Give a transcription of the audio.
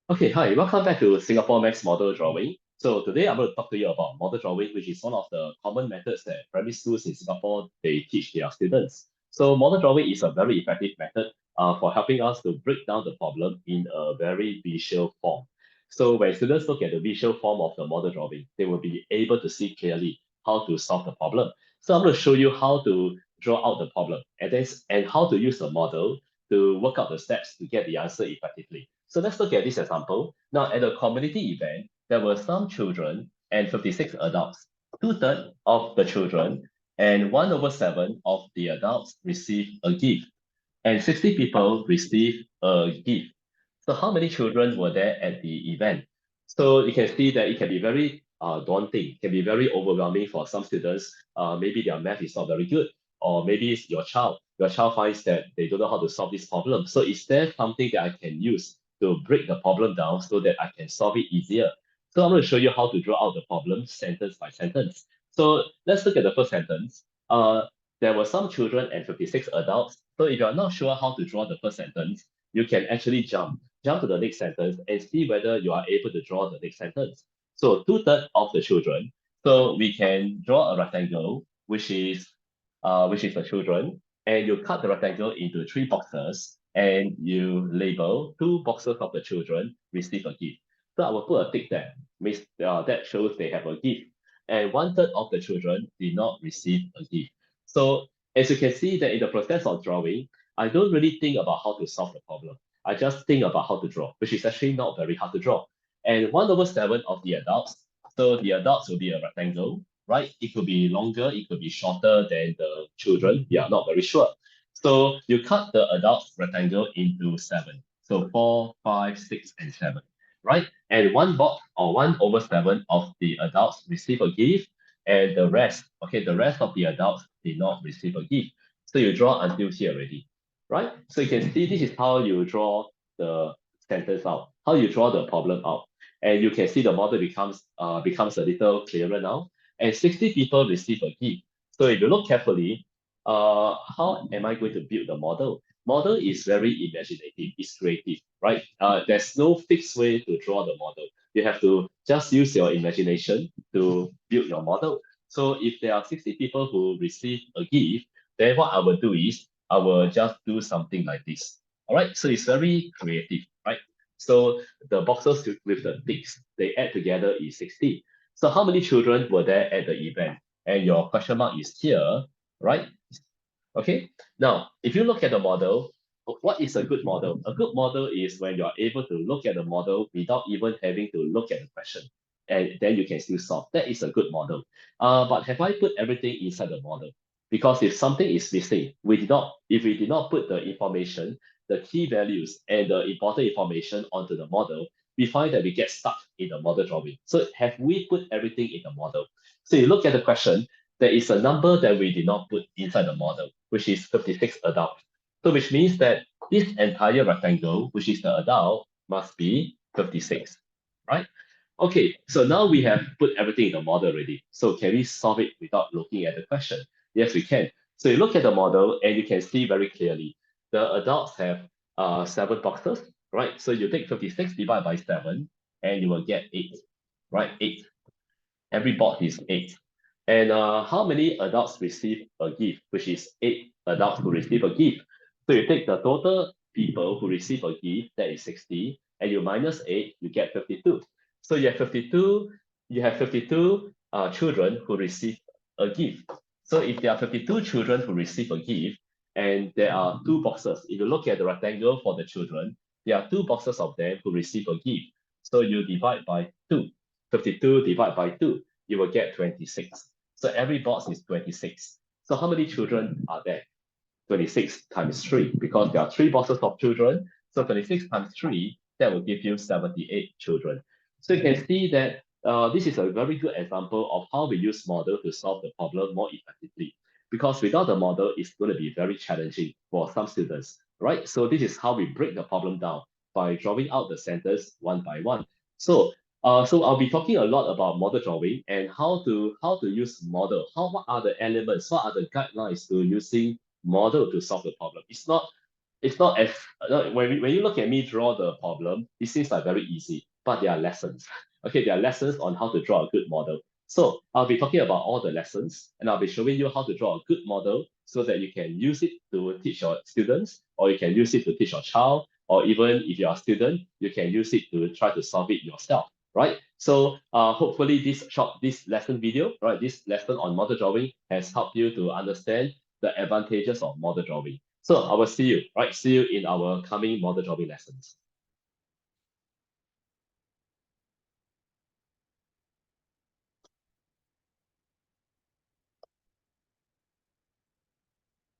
Okay, hi, welcome back to Singapore Max Model Drawing. So today I'm going to talk to you about model drawing, which is one of the common methods that primary schools in Singapore they teach their students. So model drawing is a very effective method for helping us to break down the problem in a very visual form. So when students look at the visual form of the model drawing, they will be able to see clearly how to solve the problem. So I'm going to show you how to draw out the problem and how to use the model to work out the steps to get the answer effectively. So let's look at this example. Now, at a community event, there were some children and 56 adults. Two-thirds of the children and 1/7 of the adults received a gift, and 60 people received a gift. So how many children were there at the event? So you can see that it can be very daunting, can be very overwhelming for some students. Maybe their math is not very good, or maybe it's your child finds that they don't know how to solve this problem. So is there something that I can use to break the problem down so that I can solve it easier? So I'm going to show you how to draw out the problem sentence by sentence. So let's look at the first sentence. There were some children and 56 adults. So if you're not sure how to draw the first sentence, you can actually jump to the next sentence and see whether you are able to draw the next sentence. So two-thirds of the children. So we can draw a rectangle, which is the children, and you cut the rectangle into three boxes, and you label two boxes of the children receive a gift. So I will put a tick there, means that shows they have a gift, and one-third of the children did not receive a gift. So as you can see that in the process of drawing, I don't really think about how to solve the problem. I just think about how to draw, which is actually not very hard to draw. And 1/7 of the adults, so the adults will be a rectangle, right? It could be longer, it could be shorter than the children. We are not very sure. So you cut the adults rectangle into seven. So 4, 5, 6, and 7, right? And one box or 1/7 of the adults receive a gift, and the rest of the adults did not receive a gift. So you draw until here already, right? So you can see this is how you draw the sentence out, how you draw the problem out. And you can see the model becomes a little clearer now. And 60 people receive a gift. So if you look carefully, how am I going to build the model? Model is very imaginative, it's creative, right? There's no fixed way to draw the model. You have to just use your imagination to build your model. So if there are 60 people who receive a gift, then what I will do is I will just do something like this. All right, so it's very creative, right? So the boxes with the ticks, they add together is 60. So how many children were there at the event? And your question mark is here, right? Okay. Now, if you look at the model, what is a good model? A good model is when you're able to look at the model without even having to look at the question. And then you can still solve. That is a good model. But have I put everything inside the model? Because if something is missing, if we did not put the information, the key values and the important information onto the model, we find that we get stuck in the model drawing. So have we put everything in the model? So you look at the question, there is a number that we did not put inside the model, which is 56 adults. So which means that this entire rectangle, which is the adult, must be 56, right? Okay, so now we have put everything in the model already. So can we solve it without looking at the question? Yes, we can. So you look at the model and you can see very clearly the adults have seven boxes, right? So you take 56 divided by 7 and you will get 8, right? 8. Every box is 8. And how many adults receive a gift, which is 8 adults who receive a gift. So you take the total people who receive a gift, that is 60, and you minus 8, you get 52. So you have 52 children who receive a gift. So if there are 52 children who receive a gift, and there are two boxes, if you look at the rectangle for the children, there are two boxes of them who receive a gift. So you divide by 2. 52 divided by 2, you will get 26. So every box is 26. So how many children are there? 26 times 3, because there are three boxes of children. So 26 times 3, that will give you 78 children. So you can see that this is a very good example of how we use model to solve the problem more effectively. Because without the model, it's going to be very challenging for some students, right? So this is how we break the problem down by drawing out the centers one by one. So I'll be talking a lot about model drawing and how to use model. What are the elements? What are the guidelines to using model to solve the problem? It's not it's not as when you look at me draw the problem, it seems like very easy, but there are lessons. Okay, there are lessons on how to draw a good model. So I'll be talking about all the lessons, and I'll be showing you how to draw a good model so that you can use it to teach your students, or you can use it to teach your child, or even if you're a student, you can use it to try to solve it yourself, right? So hopefully this lesson video, right, this lesson on model drawing has helped you to understand the advantages of model drawing. So I will see you, right? See you in our coming model drawing lessons.